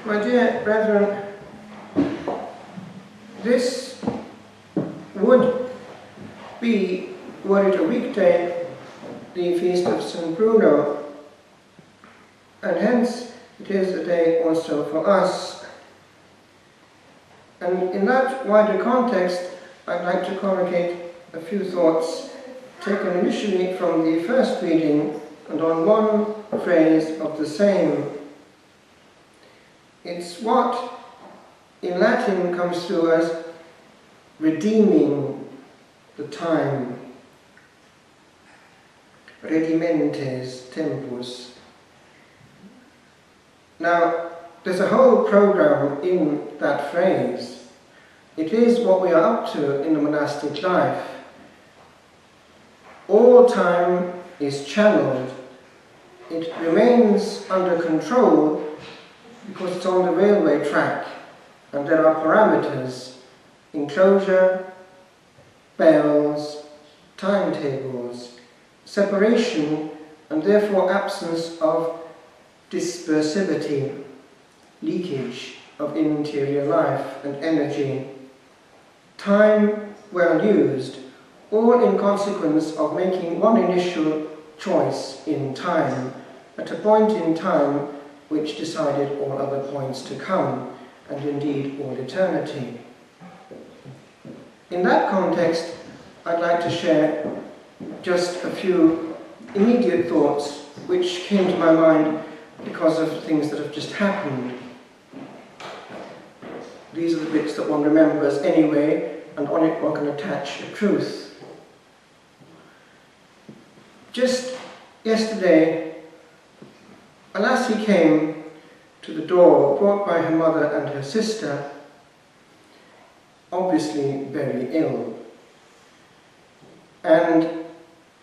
My dear brethren, this would be, were it a weekday, the feast of St. Bruno, and hence it is a day also for us. And in that wider context, I'd like to communicate a few thoughts taken initially from the first reading and on one phrase of the same. It's what in Latin comes through as redeeming the time. Redimentes tempus. Now, there's a whole program in that phrase. It is what we are up to in the monastic life. All time is channeled. It remains under control because it's on the railway track and there are parameters, enclosure, bells, timetables, separation and therefore absence of dispersivity, leakage of interior life and energy. Time well used, all in consequence of making one initial choice in time, at a point in time which decided all other points to come, and indeed all eternity. In that context, I'd like to share just a few immediate thoughts which came to my mind because of things that have just happened. These are the bits that one remembers anyway, and on it one can attach a truth. Just yesterday, a lassie came to the door, brought by her mother and her sister, obviously very ill. And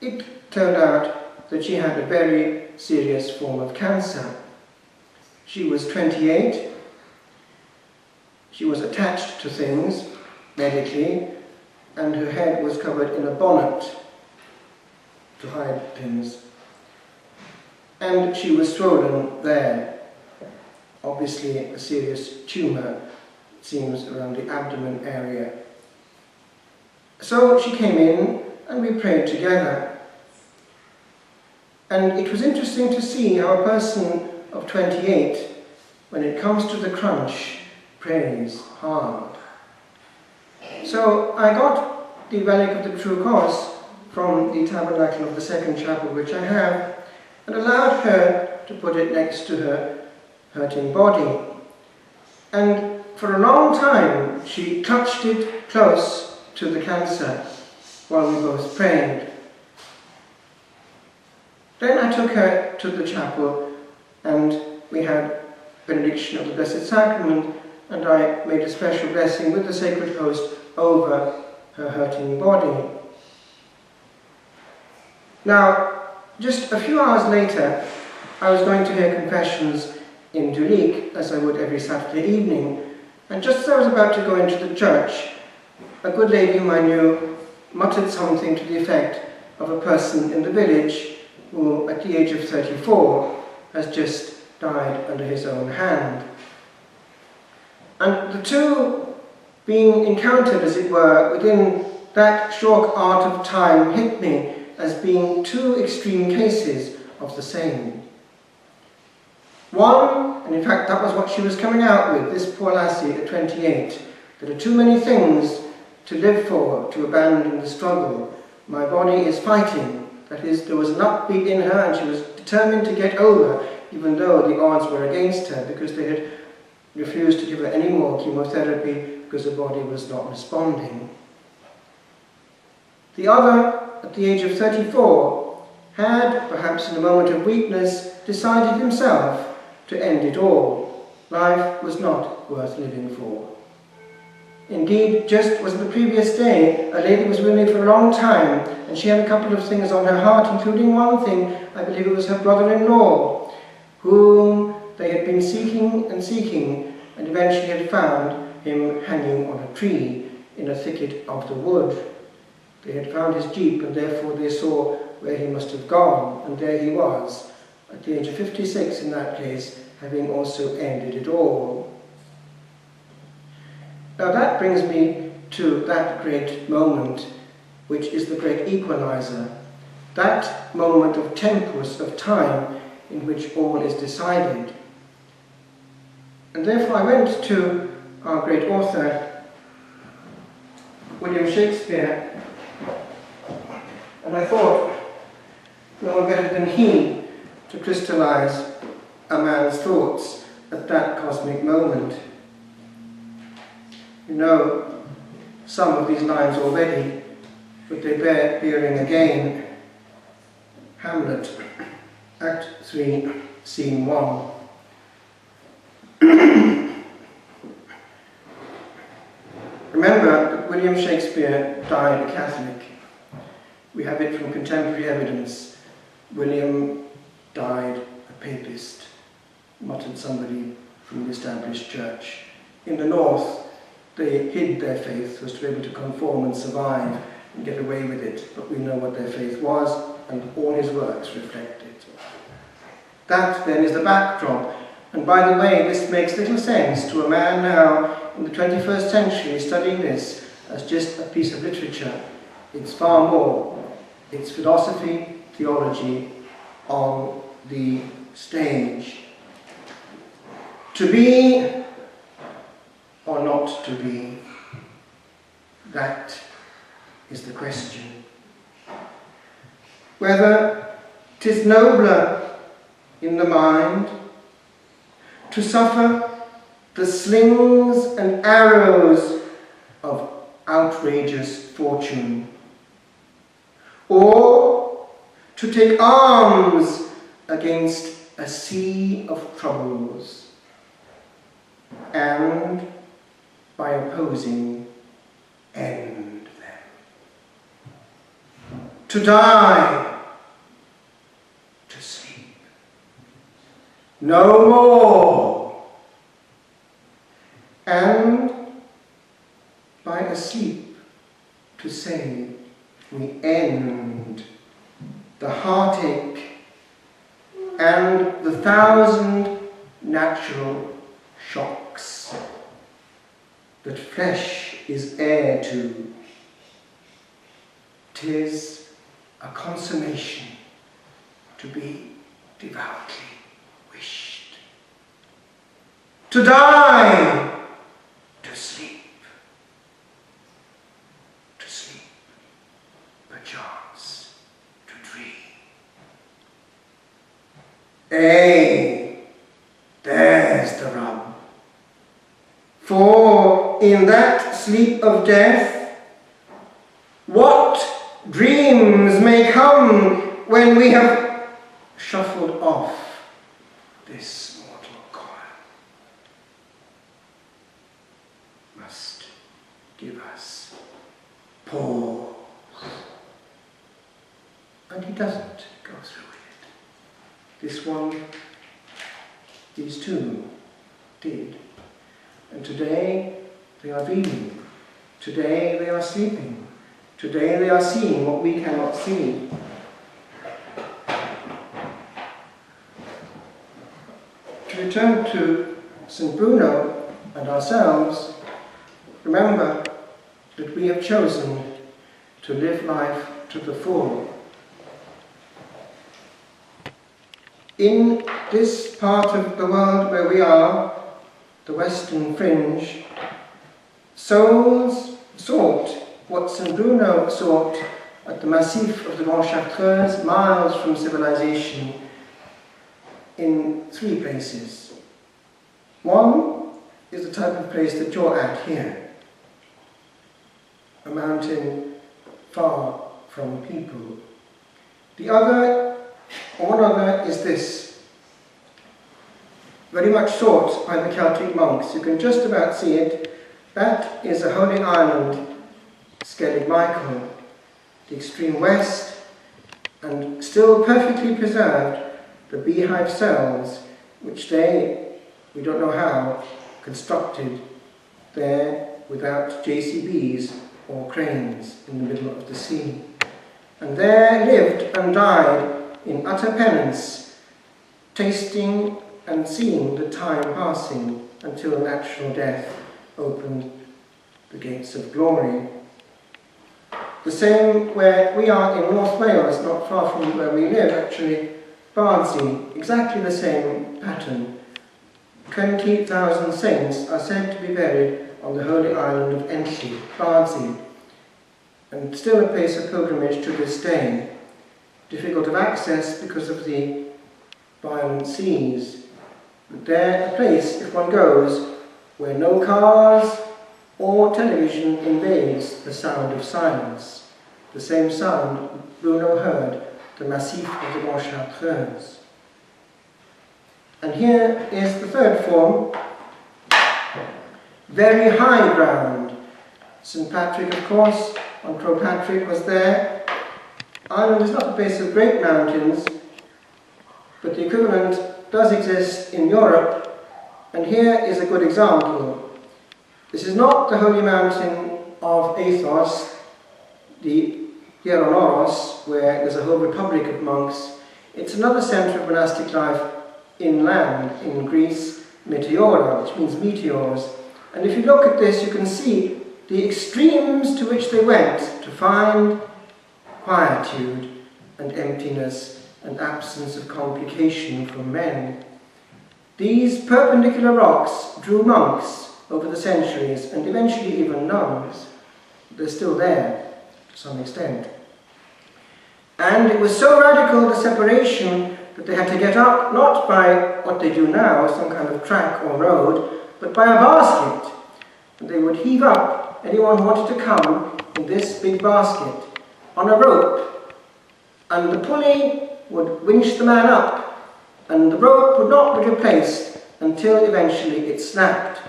it turned out that she had a very serious form of cancer. She was 28, she was attached to things medically, and her head was covered in a bonnet to hide things. And she was swollen there. Obviously a serious tumour, it seems, around the abdomen area. So she came in and we prayed together. And it was interesting to see how a person of 28, when it comes to the crunch, prays hard. So I got the relic of the True Cross from the tabernacle of the second chapel, which I have, and allowed her to put it next to her hurting body. And for a long time she clutched it close to the cancer while we both prayed. Then I took her to the chapel and we had benediction of the Blessed Sacrament, and I made a special blessing with the Sacred Host over her hurting body. Now, just a few hours later, I was going to hear confessions in Dulique, as I would every Saturday evening, and just as I was about to go into the church, a good lady whom I knew muttered something to the effect of a person in the village who, at the age of 34, has just died under his own hand. And the two being encountered, as it were, within that short arc of time hit me as being two extreme cases of the same. One, and in fact that was what she was coming out with, this poor lassie at 28, there are too many things to live for, to abandon the struggle. My body is fighting. That is, there was an upbeat in her and she was determined to get over, even though the odds were against her, because they had refused to give her any more chemotherapy because her body was not responding. The other, at the age of 34, had, perhaps in a moment of weakness, decided himself to end it all. Life was not worth living for. Indeed, just was the previous day, a lady was with me for a long time, and she had a couple of things on her heart, including one thing, I believe it was her brother-in-law, whom they had been seeking and seeking, and eventually had found him hanging on a tree in a thicket of the wood. They had found his jeep, and therefore they saw where he must have gone, and there he was, at the age of 56 in that case, having also ended it all. Now that brings me to that great moment, which is the great equalizer, that moment of tempus, of time, in which all is decided. And therefore I went to our great author, William Shakespeare, and I thought, no one better than he to crystallize a man's thoughts at that cosmic moment. You know some of these lines already, but they bear hearing again. Hamlet, Act 3, Scene 1. Remember that William Shakespeare died a Catholic. We have it from contemporary evidence. William died a papist, muttered somebody from the established church. In the north, they hid their faith so as to be able to conform and survive and get away with it, but we know what their faith was, and all his works reflect it. That then is the backdrop, and by the way, this makes little sense to a man now in the 21st century studying this as just a piece of literature. It's far more. It's philosophy, theology on the stage. To be or not to be, that is the question. Whether 'tis nobler in the mind to suffer the slings and arrows of outrageous fortune, or to take arms against a sea of troubles, and by opposing end them. To die, to sleep, no more, and by a sleep to say we end the heartache and the 1,000 natural shocks that flesh is heir to. 'Tis a consummation to be devoutly wished. To die, to sleep, perchance to dream. There's the rub. For in that sleep of death, what dreams may come when we have shuffled off this mortal coil, must give us pause. And he doesn't go through with it. This one, these two did. And today they are dreaming. Today they are sleeping. Today they are seeing what we cannot see. To return to St. Bruno and ourselves, remember that we have chosen to live life to the full. In this part of the world where we are, the Western Fringe, souls sought what St. Bruno sought at the Massif of the Grand Chartreuse, miles from civilization, in 3 places. One is the type of place that you're at here, a mountain far from people. The other, or one other, is this, very much sought by the Celtic monks. You can just about see it. That is a holy island, Skellig Michael, the extreme west, and still perfectly preserved the beehive cells, which they, we don't know how, constructed there without JCBs or cranes in the middle of the sea. And there lived and died in utter penance, tasting and seeing the time passing until natural death opened the gates of glory. The same where we are in North Wales, not far from where we live actually, Bardsey, exactly the same pattern. 20,000 saints are said to be buried on the holy island of Enlli, Bardsey, and still a place of pilgrimage to this day. Difficult of access because of the violent seas, but there a place, if one goes, where no cars or television invades the sound of silence, the same sound Bruno heard, the Massif of the Montchartreuse. And here is the third form, very high ground. St. Patrick, of course, on Croagh Patrick was there. Ireland is not a place of great mountains, but the equivalent does exist in Europe, and here is a good example. This is not the holy mountain of Athos, the Hieronoros, where there's a whole republic of monks. It's another centre of monastic life inland in Greece, Meteora, which means meteors. And if you look at this, you can see the extremes to which they went to find quietude and emptiness and absence of complication from men. These perpendicular rocks drew monks over the centuries, and eventually even nuns. They're still there to some extent. And it was so radical, the separation, that they had to get up not by what they do now, some kind of track or road, but by a basket. And they would heave up anyone who wanted to come in this big basket on a rope. And the pulley would winch the man up, and the rope would not be replaced until eventually it snapped.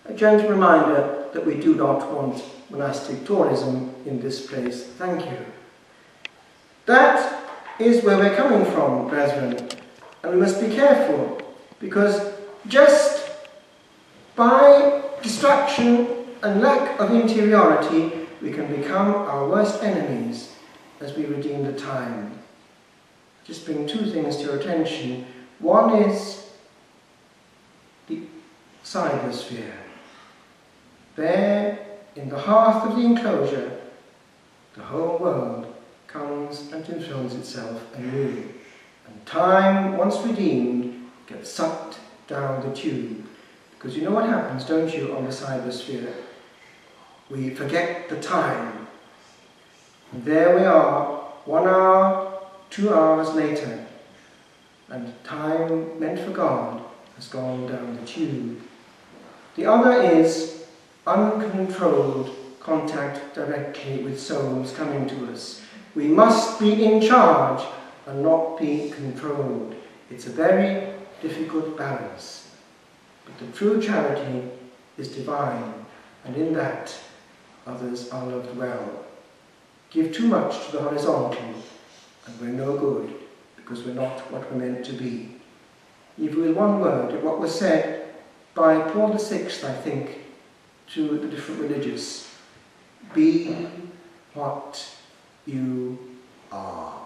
A gentle reminder that we do not want monastic tourism in this place. Thank you. That is where we're coming from, brethren, and we must be careful, because just by distraction and lack of interiority we can become our worst enemies as we redeem the time. Just bring two things to your attention. One is the cybersphere. There, in the hearth of the enclosure, the whole world comes and enthrones itself anew, and time, once redeemed, gets sucked down the tube. Because you know what happens, don't you, on the cybersphere? We forget the time. And there we are, 1 hour, 2 hours later, and time meant for God has gone down the tube. The other is uncontrolled contact directly with souls coming to us. We must be in charge and not be controlled. It's a very difficult balance. But the true charity is divine, and in that others are loved well. Give too much to the horizontal, and we're no good, because we're not what we're meant to be. Even with one word, what was said by Paul VI, I think, to the different religious: be what you are.